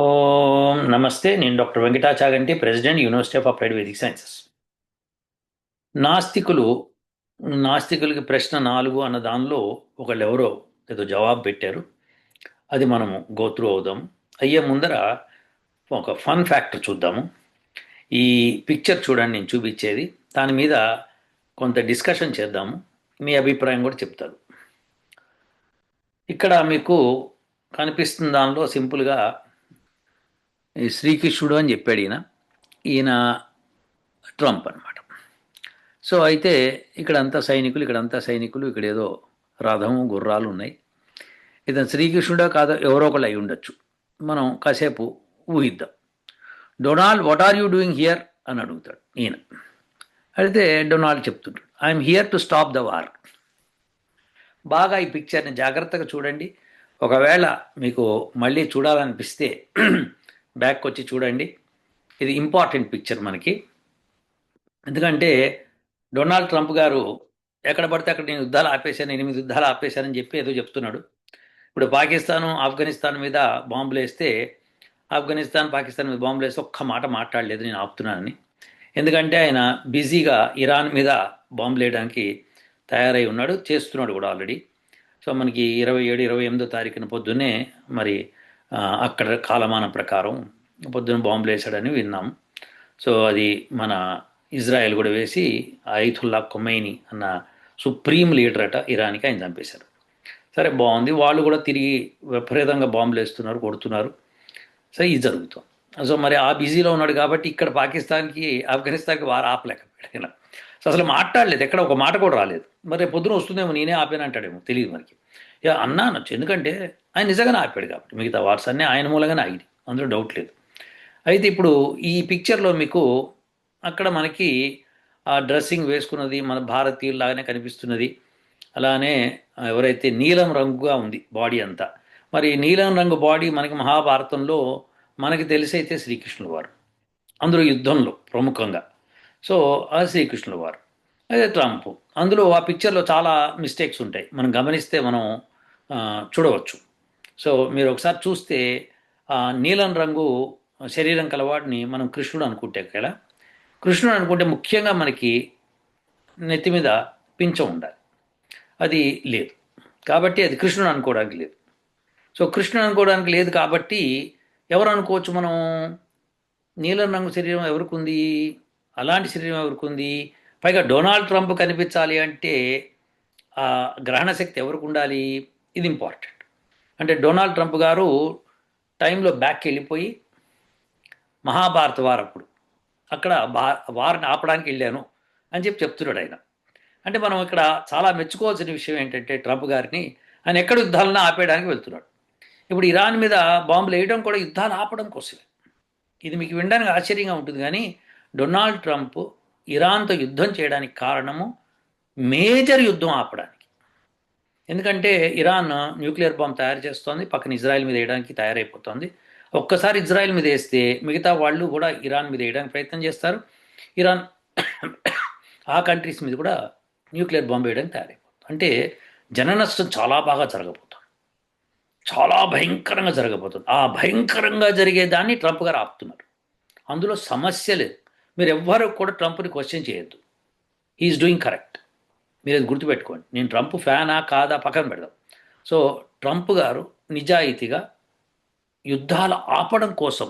ఓం నమస్తే. నేను doctor Venkata Chaganti, president, university of applied Vedic sciences. నాస్తికులు నాస్తికులకి ప్రశ్న 4 అన్న దానిలో ఒకళ్ళు ఎవరో ఏదో జవాబు పెట్టారు. అది మనము గోత్రు అవుదాం. అయ్యే ముందర ఒక ఫన్ ఫ్యాక్టర్ చూద్దాము. ఈ పిక్చర్ చూడండి, నేను చూపించేది. దాని మీద కొంత డిస్కషన్ చేద్దాము. మీ అభిప్రాయం కూడా చెప్తారు. ఇక్కడ మీకు కనిపిస్తున్న దానిలో సింపుల్గా ఈ శ్రీకృష్ణుడు అని చెప్పాడు ఈయన. ఈయన ట్రంప్ అనమాట. సో అయితే ఇక్కడంతా సైనికులు, ఇక్కడ ఏదో రథము గుర్రాలు ఉన్నాయి. ఇతను శ్రీకృష్ణుడో కాదో ఎవరో ఒకళ్ళు అయి ఉండొచ్చు. మనం కాసేపు ఊహిద్దాం. Donald, what are you doing here అని అడుగుతాడు ఈయన. అయితే డొనాల్డ్ చెప్తుంటాడు, I'm here to stop the war. బాగా ఈ పిక్చర్ని జాగ్రత్తగా చూడండి. ఒకవేళ మీకు మళ్ళీ చూడాలనిపిస్తే బ్యాక్ వచ్చి చూడండి. ఇది ఇంపార్టెంట్ పిక్చర్ మనకి. ఎందుకంటే డొనాల్డ్ ట్రంప్ గారు ఎక్కడ పడితే అక్కడ నేను యుద్ధాలు ఆపేశాను, 8 యుద్ధాలు ఆపేశానని చెప్పి ఏదో చెప్తున్నాడు. ఇప్పుడు పాకిస్తాను ఆఫ్ఘనిస్తాన్ మీద బాంబులు వేస్తే, పాకిస్తాన్ మీద బాంబులు వేస్తే ఒక్క మాట మాట్లాడలేదు నేను ఆపుతున్నానని. ఎందుకంటే ఆయన బిజీగా ఇరాన్ మీద బాంబులు వేయడానికి తయారై ఉన్నాడు, చేస్తున్నాడు కూడా ఆల్రెడీ. సో మనకి 27, 28వ తారీఖున పొద్దున్నే మరి అక్కడ కాలమానం ప్రకారం పొద్దున్న బాంబులు వేశాడని విన్నాం. సో అది మన ఇజ్రాయెల్ కూడా వేసి ఐతుల్లా ఖొమైనీ అన్న సుప్రీం లీడర్ అట ఇరాన్కి ఆయన చంపేశారు. సరే, బాగుంది. వాళ్ళు కూడా తిరిగి విపరీతంగా బాంబులు వేస్తున్నారు, కొడుతున్నారు. సరే, ఇది జరుగుతుంది. సో మరి ఆ బిజీలో ఉన్నాడు కాబట్టి ఇక్కడ పాకిస్తాన్కి ఆఫ్ఘనిస్తాన్కి వారు ఆపలేకపోయాడు. సో అసలు మాట్లాడలేదు, ఎక్కడ ఒక మాట కూడా రాలేదు. మరి రేపు పొద్దున వస్తుందేమో, నేనే ఆపానంటాడేమో, తెలియదు మనకి. ఇక అన్నా అనొచ్చు, ఎందుకంటే ఆయన నిజంగానే ఆపాడు కాబట్టి. మిగతా వార్స్ అన్నీ ఆయన మూలంగానే ఆగింది, అందులో డౌట్ లేదు. అయితే ఇప్పుడు ఈ పిక్చర్లో మీకు అక్కడ మనకి ఆ డ్రెస్సింగ్ వేసుకున్నది మన భారతీయుల్లాగానే కనిపిస్తున్నది. అలానే ఎవరైతే నీలం రంగుగా ఉంది బాడీ అంతా. మరి నీలం రంగు బాడీ మనకి మహాభారతంలో మనకి తెలిసైతే శ్రీకృష్ణుల వారు, అందులో యుద్ధంలో ప్రముఖంగా. సో ఆ శ్రీకృష్ణుల వారు. అదే ట్రంప్. అందులో ఆ పిక్చర్లో చాలా మిస్టేక్స్ ఉంటాయి, మనం గమనిస్తే మనం చూడవచ్చు. సో మీరు ఒకసారి చూస్తే ఆ నీలం రంగు శరీరం కలవాడిని మనం కృష్ణుడు అనుకుంటే కదా. కృష్ణుడు అనుకుంటే ముఖ్యంగా మనకి నెత్తి మీద పింఛం ఉండాలి, అది లేదు. కాబట్టి అది కృష్ణుడు అనుకోవడానికి లేదు. సో కృష్ణుడు అనుకోవడానికి లేదు కాబట్టి ఎవరు అనుకోవచ్చు మనం? నీలం రంగు శరీరం ఎవరికి ఉంది? అలాంటి శరీరం ఎవరికి ఉంది? పైగా డొనాల్డ్ ట్రంప్ కనిపించాలి అంటే ఆ గ్రహణ శక్తి ఎవరికి ఉండాలి? ఇది ఇంపార్టెంట్. అంటే డొనాల్డ్ ట్రంప్ గారు టైంలో బ్యాక్కి వెళ్ళిపోయి మహాభారత వారప్పుడు అక్కడ వారిని ఆపడానికి వెళ్ళాను అని చెప్తున్నాడు ఆయన. అంటే మనం ఇక్కడ చాలా మెచ్చుకోవాల్సిన విషయం ఏంటంటే ట్రంప్ గారిని, ఆయన ఎక్కడ యుద్ధాలను ఆపేయడానికి వెళ్తున్నాడు. ఇప్పుడు ఇరాన్ మీద బాంబులు వేయడం కూడా యుద్ధాలు ఆపడం కోసమే. ఇది మీకు వినడానికి ఆశ్చర్యంగా ఉంటుంది, కానీ డొనాల్డ్ ట్రంప్ ఇరాన్తో యుద్ధం చేయడానికి కారణము మేజర్ యుద్ధం ఆపడానికి. ఎందుకంటే ఇరాన్ న్యూక్లియర్ బాంబ్ తయారు చేస్తోంది, పక్కన ఇజ్రాయెల్ మీద వేయడానికి తయారైపోతుంది. ఒక్కసారి ఇజ్రాయెల్ మీద వేస్తే మిగతా వాళ్ళు కూడా ఇరాన్ మీద వేయడానికి ప్రయత్నం చేస్తారు. ఇరాన్ ఆ కంట్రీస్ మీద కూడా న్యూక్లియర్ బాంబు వేయడానికి తయారైపోతుంది. అంటే జన నష్టం చాలా బాగా జరగబోతుంది, చాలా భయంకరంగా జరగబోతుంది. ఆ భయంకరంగా జరిగేదాన్ని ట్రంప్ గారు ఆపుతున్నారు. అందులో సమస్య లేదు. మీరు ఎవ్వరూ కూడా ట్రంప్ని క్వశ్చన్ చేయొద్దు. He is doing correct. మీరు అది గుర్తుపెట్టుకోండి. నేను ట్రంప్ ఫ్యానా కాదా పక్కన పెడదాం. సో ట్రంప్ గారు నిజాయితీగా యుద్ధాలు ఆపడం కోసం,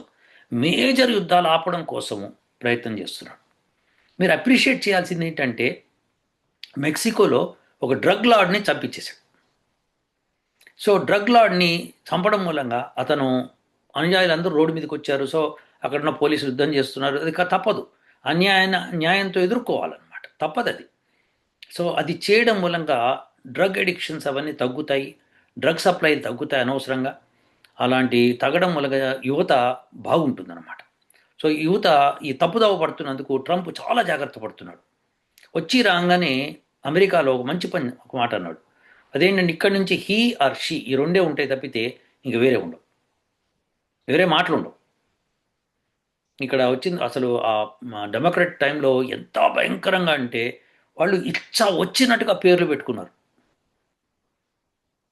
మేజర్ యుద్ధాలు ఆపడం కోసము ప్రయత్నం చేస్తున్నాడు. మీరు అప్రిషియేట్ చేయాల్సింది ఏంటంటే మెక్సికోలో ఒక డ్రగ్ లార్డ్ని చంపించేశాడు. సో డ్రగ్ లార్డ్ని చంపడం మూలంగా అతను అనుయాయులందరూ రోడ్డు మీదకి వచ్చారు. సో అక్కడున్న పోలీసులు యుద్ధం చేస్తున్నారు. అది తప్పదు, న్యాయంతో ఎదుర్కోవాలన్నమాట, తప్పదు అది. సో అది చేయడం మూలంగా డ్రగ్ అడిక్షన్స్ అవన్నీ తగ్గుతాయి, డ్రగ్ సప్లై తగ్గుతాయి అనవసరంగా. అలాంటి తగ్గడం మూలంగా యువత బాగుంటుందన్నమాట. సో యువత ఈ తప్పుదవ పడుతున్నందుకు ట్రంప్ చాలా జాగ్రత్త పడుతున్నాడు. వచ్చి రాగానే అమెరికాలో ఒక మాట అన్నాడు. అదేంటంటే ఇక్కడి నుంచి హీ ఆర్ షీ, ఈ రెండే ఉంటాయి తప్పితే ఇంక వేరే ఉండవు, వేరే మాటలు ఉండవు. ఇక్కడ వచ్చింది అసలు ఆ డెమోక్రట్ టైంలో ఎంత భయంకరంగా అంటే వాళ్ళు ఇచ్చా వచ్చినట్టుగా పేర్లు పెట్టుకున్నారు.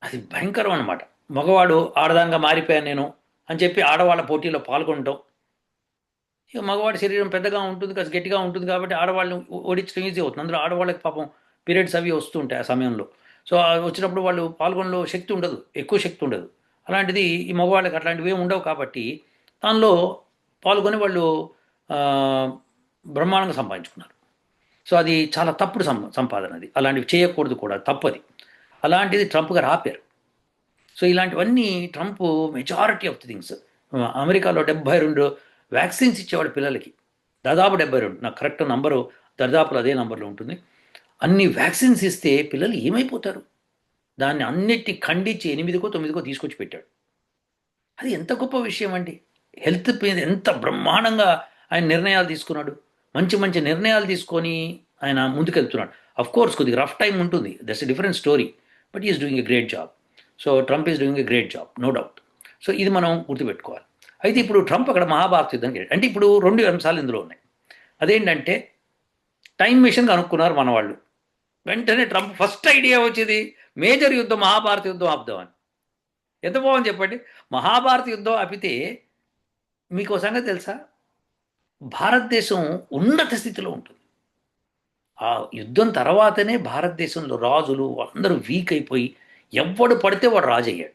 అది భయంకరం అనమాట. మగవాడు ఆడదానిగా మారిపోయాను నేను అని చెప్పి ఆడవాళ్ళ పోటీలో పాల్గొనడం. ఇక మగవాడి శరీరం పెద్దగా ఉంటుంది, కాస్త గట్టిగా ఉంటుంది కాబట్టి ఆడవాళ్ళని ఓడించడం ఈజీ అవుతుంది. అందులో ఆడవాళ్ళకి పాపం పీరియడ్స్ అవి వస్తుంటాయి ఆ సమయంలో. సో వచ్చినప్పుడు వాళ్ళు పాల్గొనలో శక్తి ఉండదు, ఎక్కువ శక్తి ఉండదు. అలాంటిది ఈ మగవాళ్ళకి అట్లాంటివి ఏమి ఉండవు కాబట్టి దానిలో పాల్గొని వాళ్ళు ఆ, బ్రహ్మాండంగా సంపాదించుకున్నారు. సో అది చాలా తప్పుడు సంపాదన, అది అలాంటివి చేయకూడదు కూడా, తప్పది. అలాంటిది ట్రంప్ గారు ఆపారు. సో ఇలాంటివన్నీ Trump majority of the things. అమెరికాలో 72 వ్యాక్సిన్స్ ఇచ్చేవాడు పిల్లలకి, దాదాపు 72, నాకు కరెక్ట్ నంబరు దరిదాపులు అదే నంబర్లో ఉంటుంది. అన్ని వ్యాక్సిన్స్ ఇస్తే పిల్లలు ఏమైపోతారు, దాన్ని అన్నిటి ఖండించి 8కో 9కో తీసుకొచ్చి పెట్టాడు. అది ఎంత గొప్ప విషయం అండి. హెల్త్ మీద ఎంత బ్రహ్మాండంగా ఆయన నిర్ణయాలు తీసుకున్నాడు. మంచి మంచి నిర్ణయాలు తీసుకొని ఆయన ముందుకెళ్తున్నాడు. అఫ్ కోర్స్ కొద్దిగా రఫ్ టైం ఉంటుంది, that's a different story, but is doing a great job. So Trump is doing a great job, no doubt. So ఇది మనం గుర్తుపెట్టుకోవాలి. అయితే ఇప్పుడు ట్రంప్ అక్కడ మహాభారత యుద్ధం అంటే ఇప్పుడు 2 అంశాలు ఇందులో ఉన్నాయి. అదేంటంటే టైం మిషన్ కనుక్కున్నారు మన వాళ్ళు. వెంటనే ట్రంప్ ఫస్ట్ ఐడియా వచ్చేది మేజర్ యుద్ధం మహాభారత యుద్ధం ఆపుదామని. ఎంత బాగుంది చెప్పండి. మహాభారత యుద్ధం ఆపితే మీకు సంగతి తెలుసా, భారతదేశం ఉన్నత స్థితిలో ఉంటుంది. ఆ యుద్ధం తర్వాతనే భారతదేశంలో రాజులు అందరూ వీక్ అయిపోయి ఎవడు పడితే వాడు రాజు అయ్యాడు.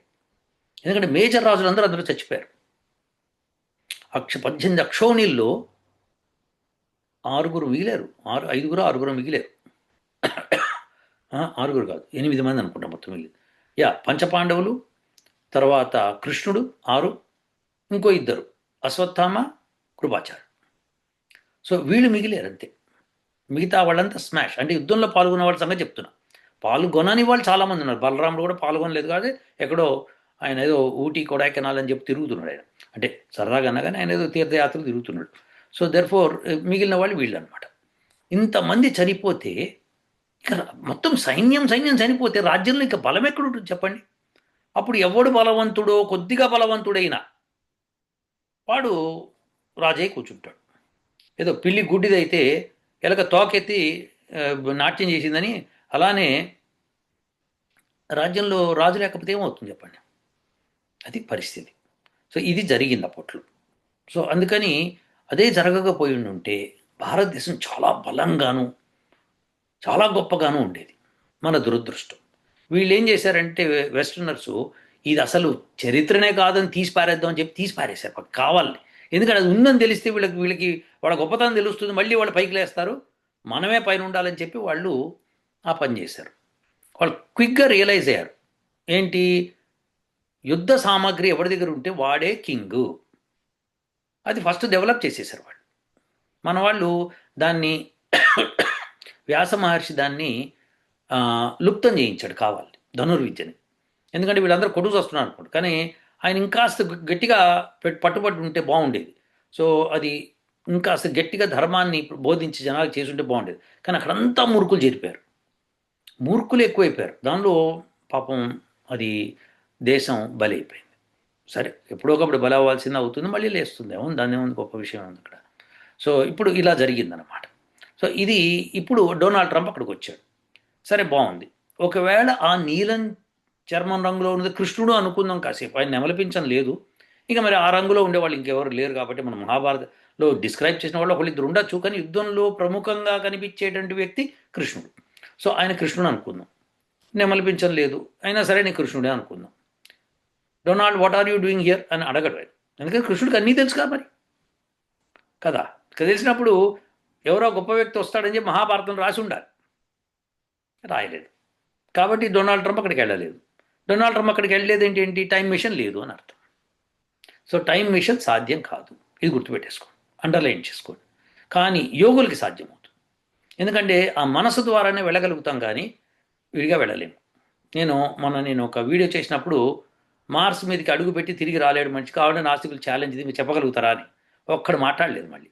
ఎందుకంటే మేజర్ రాజులు అందరూ చచ్చిపోయారు. 18 అక్షోణిల్లో 6 మిగిలారు, 5 6 మిగిలారు. 6 కాదు, 8 మంది అనుకుంటా మొత్తం మిగిలి. పంచపాండవులు, తర్వాత కృష్ణుడు 6, ఇంకో 2 అశ్వత్థామ, కృపాచార్య. సో వీళ్ళు మిగిలేరు అంతే. మిగతా వాళ్ళంతా స్మాష్. అంటే యుద్ధంలో పాల్గొన్న వాళ్ళ సంగతి చెప్తున్నా. పాల్గొనని వాళ్ళు చాలామంది ఉన్నారు. బలరాముడు కూడా పాల్గొనలేదు కాదు, ఎక్కడో ఆయన ఏదో ఊటీ కొడైకెనాల్ అని చెప్పి తిరుగుతున్నాడు ఆయన. అంటే సరదాగా అన్నా కానీ ఆయన ఏదో తీర్థయాత్రలు తిరుగుతున్నాడు. సో దెర్ఫోర్ మిగిలిన వాళ్ళు వీళ్ళు అనమాట. ఇంతమంది చనిపోతే ఇక మొత్తం సైన్యం చనిపోతే రాజ్యంలో ఇంకా బలం ఎక్కడుంటుంది చెప్పండి. అప్పుడు ఎవడు బలవంతుడో, కొద్దిగా బలవంతుడైనా వాడు రాజయ్య కూర్చుంటాడు. ఏదో పిల్లి గుడ్డిదైతే ఎలక తోకెత్తి నాట్యం చేసిందని, అలానే రాజ్యంలో రాజు లేకపోతే ఏమవుతుంది చెప్పండి. అది పరిస్థితి. సో ఇది జరిగింది అప్పట్లో. సో అందుకని అదే జరగకపోయి ఉంటే భారతదేశం చాలా బలంగాను చాలా గొప్పగాను ఉండేది. మన దురదృష్టం. వీళ్ళు ఏం చేశారంటే వెస్టర్నర్సు, ఇది అసలు చరిత్రనే కాదని తీసి పారేద్దాం అని చెప్పి తీసి పారేశారు కావాలని. ఎందుకంటే అది ఉందని తెలిస్తే వీళ్ళకి వాళ్ళ గొప్పతనం తెలుస్తుంది, మళ్ళీ వాళ్ళు పైకి లేస్తారు, మనమే పైన ఉండాలని చెప్పి వాళ్ళు ఆ పని చేశారు. వాళ్ళు క్విక్గా రియలైజ్ అయ్యారు. ఏంటి, యుద్ధ సామాగ్రి ఎవరి దగ్గర ఉంటే వాడే కింగు. అది ఫస్ట్ డెవలప్ చేసేసారు వాళ్ళు. మన వాళ్ళు దాన్ని వ్యాస మహర్షి దాన్ని లుప్తం చేయించాడు కావాలి, ధనుర్విద్యని. ఎందుకంటే వీళ్ళందరూ కొడుకు వస్తున్నారు అనుకోండి, కానీ ఆయన ఇంకాస్త గట్టిగా పట్టుబట్టి ఉంటే బాగుండేది. సో అది ఇంకాస్త గట్టిగా ధర్మాన్ని బోధించి జనాలకు చేసుంటే బాగుండేది. కానీ అక్కడంతా మూర్ఖులు చేరిపోయారు, మూర్ఖులు ఎక్కువైపోయారు. దానిలో పాపం అది దేశం బలైపోయింది. సరే, ఎప్పుడోకప్పుడు బలి అవ్వాల్సింది అవుతుంది, మళ్ళీ లేస్తుంది, అవును, దాని ఏముంది, గొప్ప విషయం ఉంది అక్కడ. సో ఇప్పుడు ఇలా జరిగిందనమాట. సో ఇది ఇప్పుడు డొనాల్డ్ ట్రంప్ అక్కడికి వచ్చాడు. సరే, బాగుంది. ఒకవేళ ఆ నీలం చర్మం రంగులో ఉన్నది కృష్ణుడు అనుకుందాం కాసేపు, ఆయన నెమలిపించడం లేదు. ఇక మరి ఆ రంగులో ఉండేవాళ్ళు ఇంకెవరు లేరు కాబట్టి మనం మహాభారతలో డిస్క్రైబ్ చేసిన వాళ్ళు ఒకళ్ళిద్దరు ఉండొచ్చు, కానీ యుద్ధంలో ప్రముఖంగా కనిపించేటువంటి వ్యక్తి కృష్ణుడు. సో ఆయన కృష్ణుడు అనుకుందాం. నెమలిపించడం లేదు, అయినా సరే నేను కృష్ణుడే అనుకుందాం. Donald, what are you doing here అని అడగడు ఆయన. ఎందుకంటే కృష్ణుడికి అన్నీ తెలుసు కదా మరి, కదా. తెలిసినప్పుడు ఎవరో గొప్ప వ్యక్తి వస్తాడని చెప్పి మహాభారతం రాసి ఉండాలి, రాయలేదు. కాబట్టి డొనాల్డ్ ట్రంప్ అక్కడికి వెళ్ళలేదు. డొనాల్డ్ ట్రంప్ అక్కడికి వెళ్ళలేదు ఏంటి, టైం మిషన్ లేదు అని అర్థం. సో టైం మిషన్ సాధ్యం కాదు, ఇది గుర్తుపెట్టేసుకోండి, అండర్లైన్ చేసుకోండి. కానీ యోగులకి సాధ్యమవుతుంది. ఎందుకంటే ఆ మనసు ద్వారానే వెళ్ళగలుగుతాం, కానీ విడిగా వెళ్ళలేము. నేను ఒక వీడియో చేసినప్పుడు మార్స్ మీదకి అడుగుపెట్టి తిరిగి రాలేడు మనిషి, కావాలంటే నాస్తికులు ఛాలెంజ్, ఇది మీరు చెప్పగలుగుతారా అని. ఒక్కడు మాట్లాడలేదు మళ్ళీ.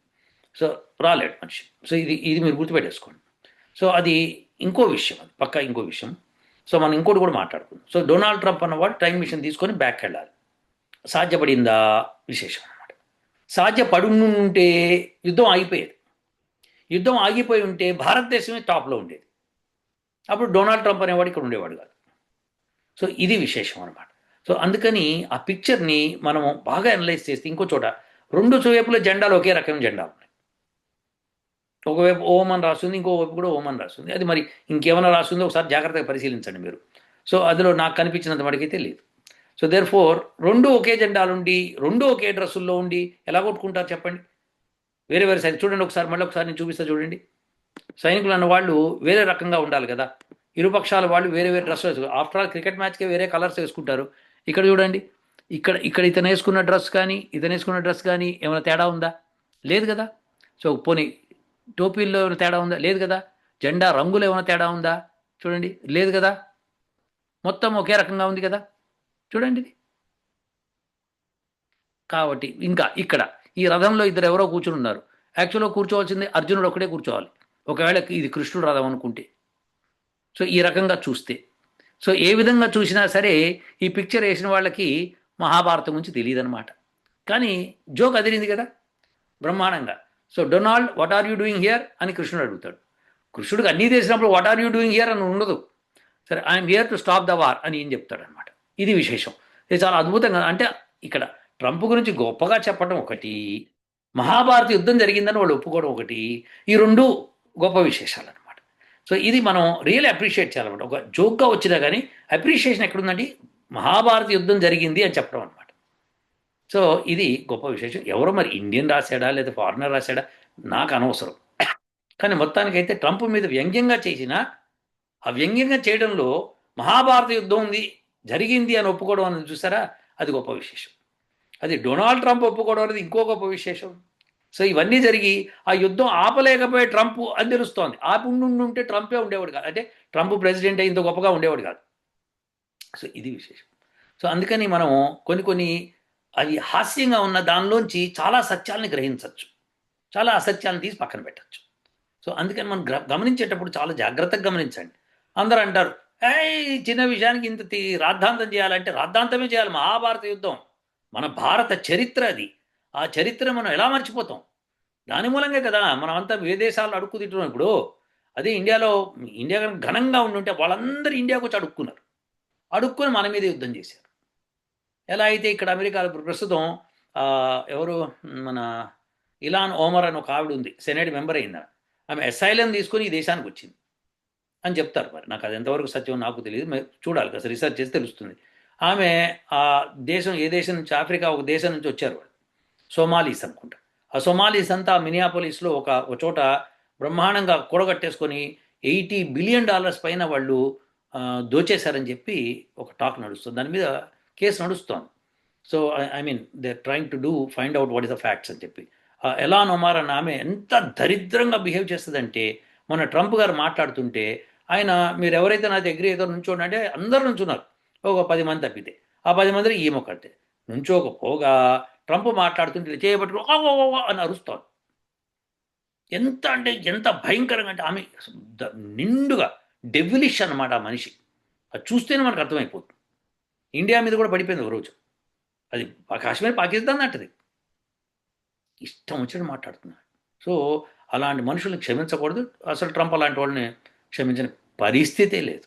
సో రాలేడు మనిషి. సో ఇది మీరు గుర్తుపెట్టేసుకోండి. సో అది ఇంకో విషయం, అది పక్కా ఇంకో విషయం. సో మనం ఇంకోటి కూడా మాట్లాడుకుందాం. సో డొనాల్డ్ ట్రంప్ అన్నవాడు టైం మిషన్ తీసుకొని బ్యాక్ వెళ్ళాలి. సాధ్యపడిందా, విశేషం అన్నమాట. సాధ్యపడి ఉంటే యుద్ధం ఆగిపోయేది. యుద్ధం ఆగిపోయి ఉంటే భారతదేశమే టాప్లో ఉండేది. అప్పుడు డొనాల్డ్ ట్రంప్ అనేవాడు ఇక్కడ ఉండేవాడు కాదు. సో ఇది విశేషం అనమాట. సో అందుకని ఆ పిక్చర్ని మనము బాగా అనలైజ్ చేస్తే ఇంకో చోట రెండు వైపుల జెండాలు ఒకే రకం జెండా ఉన్నాయి. ఒకవైపు ఓం అని రాస్తుంది, ఇంకో వైపు కూడా ఓం అని రాస్తుంది. అది మరి ఇంకేమైనా రాస్తుందో ఒకసారి జాగ్రత్తగా పరిశీలించండి మీరు. సో అందులో నాకు కనిపించినంత మటుకైతే లేదు. సో దేర్ ఫోర్ రెండు ఒకే జెండాలుండి రెండు ఒకే డ్రెస్సుల్లో ఉండి ఎలా కొట్టుకుంటారు చెప్పండి? వేరే వేరే సైనికులు చూడండి, ఒకసారి మళ్ళీ ఒకసారి నేను చూపిస్తా చూడండి. సైనికులు అన్న వాళ్ళు వేరే రకంగా ఉండాలి కదా, ఇరుపక్షాల వాళ్ళు వేరే వేరే డ్రెస్ వేసుకుంటారు. ఆఫ్టర్ ఆల్ క్రికెట్ మ్యాచ్కే వేరే కలర్స్ వేసుకుంటారు. ఇక్కడ చూడండి, ఇక్కడ ఇక్కడ ఇతను వేసుకున్న డ్రెస్ కానీ ఇతను వేసుకున్న డ్రెస్ కానీ ఏమైనా తేడా ఉందా? లేదు కదా. సో పోనీ టోపీల్లో ఏమైనా తేడా ఉందా? లేదు కదా. జెండా రంగులు ఏమైనా తేడా ఉందా? చూడండి, లేదు కదా. మొత్తం ఒకే రకంగా ఉంది కదా, చూడండి ఇది. కాబట్టి ఇంకా ఇక్కడ ఈ రథంలో ఇద్దరు ఎవరో కూర్చుని ఉన్నారు. యాక్చువల్గా కూర్చోవాల్సింది అర్జునుడు ఒకటే కూర్చోవాలి, ఒకవేళ ఇది కృష్ణుడు రథం అనుకుంటే. సో ఈ రకంగా చూస్తే, సో ఏ విధంగా చూసినా సరే ఈ పిక్చర్ వేసిన వాళ్ళకి మహాభారతం గురించి తెలియదు అనమాట. కానీ జోక్ అదిరింది కదా బ్రహ్మాండంగా. So Donald, what are you doing here అని కృష్ణుడు అడుగుతాడు. కృష్ణుడికి అన్నీ తెలిసినప్పుడు what are you doing here అని ఉండదు. సరే, I'm here to stop the war అని ఏం చెప్తాడనమాట. ఇది విశేషం. ఇది చాలా అద్భుతంగా, అంటే ఇక్కడ ట్రంప్ గురించి గొప్పగా చెప్పడం ఒకటి, మహాభారత యుద్ధం జరిగిందని వాళ్ళు ఒప్పుకోవడం ఒకటి, ఈ రెండు గొప్ప విశేషాలు అనమాట. సో ఇది మనం రియల్లీ అప్రిషియేట్ చేయాలన్నమాట. ఒక జోక్గా వచ్చినా కానీ అప్రిషియేషన్ ఎక్కడుందండి? మహాభారత యుద్ధం జరిగింది అని చెప్పడం అనమాట. సో ఇది గొప్ప విశేషం. ఎవరో మరి ఇండియన్ రాశాడా లేదా ఫారినర్ రాశాడా నాకు అనవసరం. కానీ మొత్తానికైతే ట్రంప్ మీద వ్యంగ్యంగా చేసిన ఆ వ్యంగ్యంగా చేయడంలో మహాభారత యుద్ధం ఉంది జరిగింది అని ఒప్పుకోవడం అనేది చూసారా, అది గొప్ప విశేషం. అది డొనాల్డ్ ట్రంప్ ఒప్పుకోవడం అనేది ఇంకో గొప్ప విశేషం. సో ఇవన్నీ జరిగి ఆ యుద్ధం ఆపలేకపోయే ట్రంప్ అని తెలుస్తోంది. ఆపి ఉంటే ట్రంపే ఉండేవాడు కాదు, అంటే ట్రంప్ ప్రెసిడెంట్ ఇంత గొప్పగా ఉండేవాడు కాదు. సో ఇది విశేషం. సో అందుకని మనం కొన్ని అవి హాస్యంగా ఉన్న దానిలోంచి చాలా సత్యాలని గ్రహించవచ్చు, చాలా అసత్యాలను తీసి పక్కన పెట్టచ్చు. సో అందుకని మనం గమనించేటప్పుడు చాలా జాగ్రత్తగా గమనించండి. అందరూ అంటారు, చిన్న విషయానికి ఇంత రాద్ధాంతం చేయాలంటే రాద్ధాంతమే చేయాలి. మహాభారత యుద్ధం మన భారత చరిత్ర, అది ఆ చరిత్ర మనం ఎలా మర్చిపోతాం? దాని మూలంగా కదా మనం అంతా విదేశాల్లో అడుక్కు తింటున్నాం. ఇప్పుడు అదే ఇండియా ఘనంగా ఉండుంటే వాళ్ళందరూ ఇండియాకు వచ్చి అడుక్కుని మన మీద యుద్ధం చేశారు. ఎలా అయితే ఇక్కడ అమెరికాలో ప్రస్తుతం ఎవరు మన ఇలాన్ ఓమర్ అని ఒక ఆవిడ ఉంది, సెనేట్ మెంబర్ అయిందా, ఆమె అసైలం తీసుకొని ఈ దేశానికి వచ్చింది అని చెప్తారు. మరి నాకు అది ఎంతవరకు సత్యం నాకు తెలియదు, చూడాలి కదా, రీసెర్చ్ చేసి తెలుస్తుంది. ఆమె ఆ దేశం, ఏ దేశం నుంచి, ఆఫ్రికా ఒక దేశం నుంచి వచ్చారు వాళ్ళు, సోమాలీస్ అనుకుంటా. ఆ సోమాలీస్ అంతా మినియాపోలిస్లో ఒక చోట బ్రహ్మాండంగా కూడగట్టేసుకొని $80 బిలియన్ పైన వాళ్ళు దోచేశారని చెప్పి ఒక టాక్ నడుస్తుంది, దాని మీద కేసు నడుస్తోంది. So I mean they trying to find out what is the facts అని చెప్పి. ఎలాన్ ఒమార్ అన్న ఆమె ఎంత దరిద్రంగా బిహేవ్ చేస్తుందంటే, మొన్న ట్రంప్ గారు మాట్లాడుతుంటే ఆయన, మీరు ఎవరైతే నా దగ్గర ఏదో నుంచోండి అంటే అందరూ నుంచున్నారు, ఒక 10 మంది తప్పితే. ఆ 10 మందిలో ఈమె ఒకటే నుంచోకపోగా ట్రంప్ మాట్లాడుతుంటే చేయబట్టుకో అని అరుస్తాను. ఎంత అంటే ఎంత భయంకరంగా అంటే, ఆమె నిండుగా డెవిలిష్ అన్నమాట ఆ మనిషి. అది చూస్తేనే మనకు అర్థమైపోతుంది. ఇండియా మీద కూడా పడిపోయింది ఒక రోజు. అది కాశ్మీర్ పాకిస్తాన్ అంటది, ఇష్టం వచ్చినట్టు మాట్లాడుతున్నాడు. సో అలాంటి మనుషుల్ని క్షమించకూడదు. అసలు ట్రంప్ అలాంటి వాళ్ళని క్షమించిన పరిస్థితే లేదు.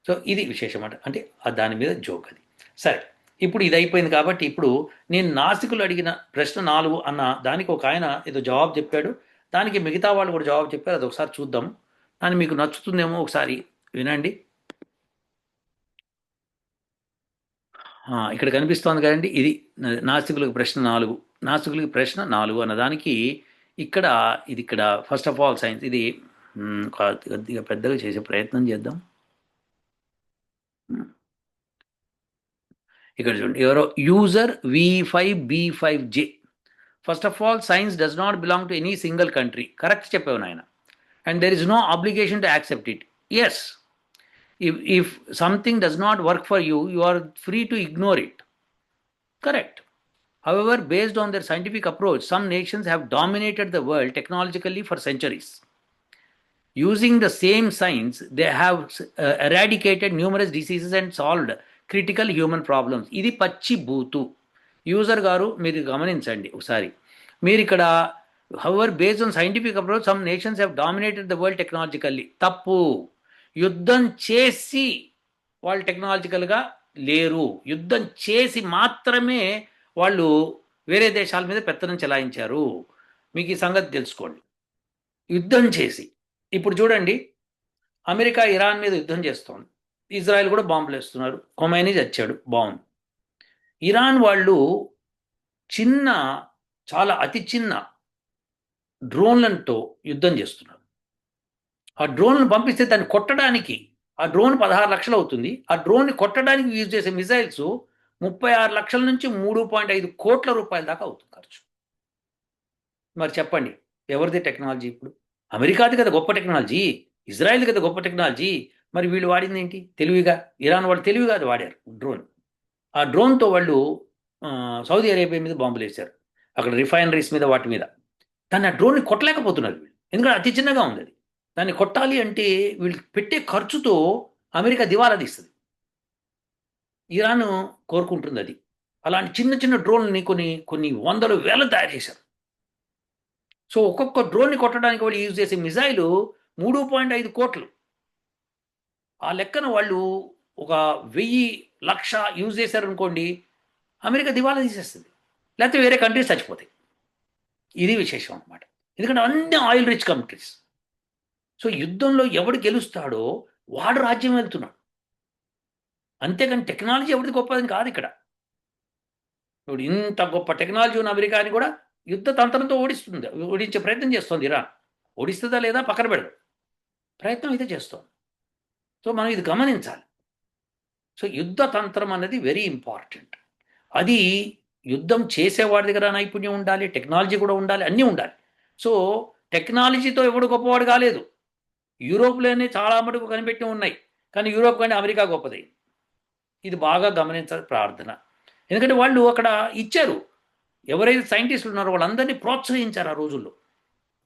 సో ఇది విశేషం అంటే దాని మీద జోక్ అది. సరే, ఇప్పుడు ఇది అయిపోయింది కాబట్టి ఇప్పుడు నేను నాస్తికులు అడిగిన ప్రశ్న 4 అన్న దానికి ఒక ఆయన ఏదో జవాబు చెప్పాడు, దానికి మిగతా వాళ్ళు కూడా జవాబు చెప్పారు. అది ఒకసారి చూద్దాం, అని మీకు నచ్చుతుందేమో, ఒకసారి వినండి. ఇక్కడ కనిపిస్తోంది కదండి, ఇది నాస్తికులకు ప్రశ్న 4. నాస్తికులకి ప్రశ్న 4 అన్నదానికి ఇక్కడ ఇది ఇక్కడ ఫస్ట్ ఆఫ్ ఆల్ సైన్స్, ఇది కొద్దిగా పెద్దగా చేసే ప్రయత్నం చేద్దాం. ఇక్కడ చూడండి, ఎవరో user V5B5J. First of all science does not belong to any single country. Correct చెప్పావు నాయన. And there is no obligation to accept it. Yes, if something does not work for you, you are free to ignore it. Correct. However, based on their scientific approach, some nations have dominated the world technologically for centuries. Using the same science, they have eradicated numerous diseases and solved critical human problems. ఇది పచ్చి బూతు. User గారు మీరు గమనించండి ఒకసారి. మీరు ఇక్కడ however based on scientific approach, some nations have dominated the world technologically. తప్పు. యుద్ధం చేసి వాళ్ళు టెక్నాలజికల్గా లేరు. యుద్ధం చేసి మాత్రమే వాళ్ళు వేరే దేశాల మీద పెత్తనం చెలాయించారు. మీకు ఈ సంగతి తెలుసుకోండి. యుద్ధం చేసి ఇప్పుడు చూడండి, అమెరికా ఇరాన్ మీద యుద్ధం చేస్తోంది. ఇజ్రాయెల్ కూడా బాంబులు వేస్తున్నారు. ఖొమైనీ చచ్చాడు, బాగుంది. ఇరాన్ వాళ్ళు చిన్న, చాలా అతి చిన్న డ్రోన్లతో యుద్ధం చేస్తున్నారు. ఆ డ్రోన్లను పంపిస్తే దాన్ని కొట్టడానికి, ఆ డ్రోన్ 16 లక్షలు అవుతుంది. ఆ డ్రోన్ని కొట్టడానికి యూజ్ చేసే మిసైల్స్ 36 లక్షల నుంచి 3.5 కోట్ల రూపాయల దాకా అవుతుంది ఖర్చు. మరి చెప్పండి, ఎవరిది టెక్నాలజీ ఇప్పుడు? అమెరికాది కదా గొప్ప టెక్నాలజీ, ఇజ్రాయెల్ కదా గొప్ప టెక్నాలజీ. మరి వీళ్ళు వాడింది ఏంటి? తెలివిగా. ఇరాన్ వాళ్ళు తెలివిగా అది వాడారు డ్రోన్. ఆ డ్రోన్తో వాళ్ళు సౌదీ అరేబియా మీద బాంబులు వేశారు, అక్కడ రిఫైనరీస్ మీద, వాటి మీద. దాన్ని ఆ డ్రోన్ని కొట్టలేకపోతున్నారు వీళ్ళు, ఎందుకంటే అతి చిన్నగా ఉంది అది. దాన్ని కొట్టాలి అంటే వీళ్ళు పెట్టే ఖర్చుతో అమెరికా దివాలా తీస్తుంది. ఇరాన్ కోరుకుంటుంది అది. అలాంటి చిన్న చిన్న డ్రోన్లని కొన్ని కొన్ని వందలు వేలు తయారు చేశారు. సో ఒక్కొక్క డ్రోన్ని కొట్టడానికి వాళ్ళు యూజ్ చేసే మిజైలు 3.5 కోట్లు. ఆ లెక్కన వాళ్ళు ఒక 1000 లక్ష యూజ్ చేశారనుకోండి, అమెరికా దివాలా తీసేస్తుంది, లేకపోతే వేరే కంట్రీస్ చచ్చిపోతాయి. ఇది విశేషం అనమాట. ఎందుకంటే అన్ని ఆయిల్ రిచ్ కంట్రీస్. సో యుద్ధంలో ఎవడు గెలుస్తాడో వాడు రాజ్యం వెళ్తున్నాడు. అంతేగాని టెక్నాలజీ ఎవరిది గొప్పదని కాదు ఇక్కడ. ఇప్పుడు ఇంత గొప్ప టెక్నాలజీ ఉన్న అమెరికాని కూడా యుద్ధ తంత్రంతో ఓడించే ప్రయత్నం చేస్తుంది ఇరాన్. ఓడిస్తుందా లేదా పక్కన పెడదు, ప్రయత్నం అయితే చేస్తోంది. సో మనం ఇది గమనించాలి. సో యుద్ధ తంత్రం అన్నది వెరీ ఇంపార్టెంట్. అది యుద్ధం చేసేవాడి దగ్గర నైపుణ్యం ఉండాలి, టెక్నాలజీ కూడా ఉండాలి, అన్నీ ఉండాలి. సో టెక్నాలజీతో ఎవడు గొప్పవాడు కాలేదు. యూరోప్లోనే చాలా మటుకు కనిపెట్టి ఉన్నాయి, కానీ యూరోప్ కంటే అమెరికా గొప్పది. ఇది బాగా గమనించాలి ప్రార్థన. ఎందుకంటే వాళ్ళు అక్కడ ఇచ్చారు, ఎవరైతే సైంటిస్టులు ఉన్నారో వాళ్ళందరినీ ప్రోత్సహించారు ఆ రోజుల్లో.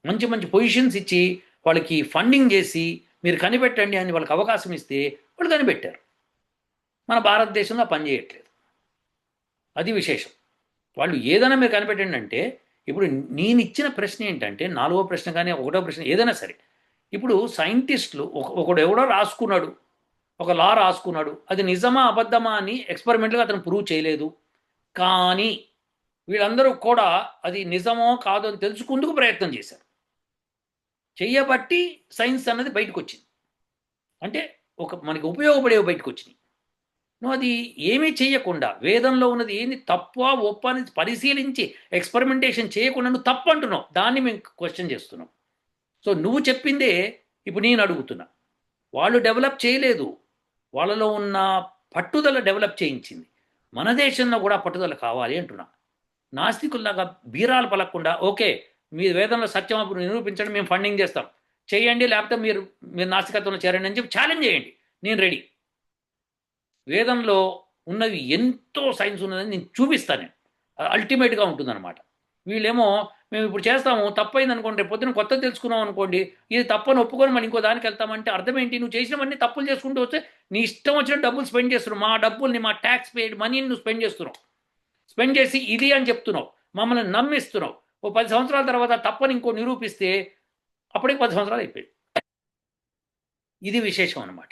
మంచి మంచి పొజిషన్స్ ఇచ్చి వాళ్ళకి ఫండింగ్ చేసి మీరు కనిపెట్టండి అని వాళ్ళకి అవకాశం ఇస్తే వాళ్ళు కనిపెట్టారు. మన భారతదేశంలో పనిచేయట్లేదు, అది విశేషం. వాళ్ళు ఏదైనా మీరు కనిపెట్టండి అంటే, ఇప్పుడు నేను ఇచ్చిన ప్రశ్న ఏంటంటే 4వ ప్రశ్న కానీ 1వ ప్రశ్న ఏదైనా సరే, ఇప్పుడు సైంటిస్టులు ఒకడు ఎవడో రాసుకున్నాడు, ఒక లా రాసుకున్నాడు, అది నిజమా అబద్ధమా అని ఎక్స్పెరిమెంట్గా అతను ప్రూవ్ చేయలేదు. కానీ వీళ్ళందరూ కూడా అది నిజమో కాదో అని తెలుసుకుందుకు ప్రయత్నం చేశారు. చెయ్యబట్టి సైన్స్ అన్నది బయటకు వచ్చింది. అంటే మనకి ఉపయోగపడేవి బయటకు వచ్చినాయి. నువ్వు అది ఏమీ చేయకుండా, వేదంలో ఉన్నది ఏంది తప్ప ఒప్ప అని పరిశీలించి ఎక్స్పెరిమెంటేషన్ చేయకుండా నువ్వు తప్పు అంటున్నావు, దాన్ని మేము క్వశ్చన్ చేస్తున్నాం. సో నువ్వు చెప్పిందే ఇప్పుడు నేను అడుగుతున్నా. వాళ్ళు డెవలప్ చేయలేదు, వాళ్ళలో ఉన్న పట్టుదల డెవలప్ చేయించింది. మన దేశంలో కూడా పట్టుదల కావాలి అంటున్నా. నాస్తికుల్లాగా బీరాలు పలకకుండా, ఓకే మీ వేదంలో సత్యం అప్పుడు నిరూపించండి, మేము ఫండింగ్ చేస్తాం, చేయండి, లేకపోతే మీరు నాస్తికత్వంలో చేరండి అని చెప్పి ఛాలెంజ్ చేయండి, నేను రెడీ. వేదంలో ఉన్నవి ఎంతో సైన్స్ ఉన్నదని నేను చూపిస్తాను. అల్టిమేట్గా ఉంటుందన్నమాట. వీళ్ళేమో మేము ఇప్పుడు చేస్తాము, తప్పైంది అనుకోండి, రేపు పొద్దున కొత్తది తెలుసుకున్నాం అనుకోండి, ఇది తప్పని ఒప్పుకొని మనం ఇంకో దానికి వెళ్తామంటే అర్థం ఏంటి? నువ్వు చేసినవన్నీ తప్పులు చేసుకుంటూ వస్తే నీ ఇష్టం వచ్చిన డబ్బులు స్పెండ్ చేస్తున్నావు, మా డబ్బుల్ని, మా ట్యాక్స్ పేడ్ మనీని నువ్వు స్పెండ్ చేస్తున్నావు. స్పెండ్ చేసి ఇది అని చెప్తున్నావు, మమ్మల్ని నమ్మిస్తున్నావు. ఓ 10 సంవత్సరాల తర్వాత తప్పని ఇంకో నిరూపిస్తే అప్పటికి 10 సంవత్సరాలు అయిపోయింది. ఇది విశేషం అనమాట.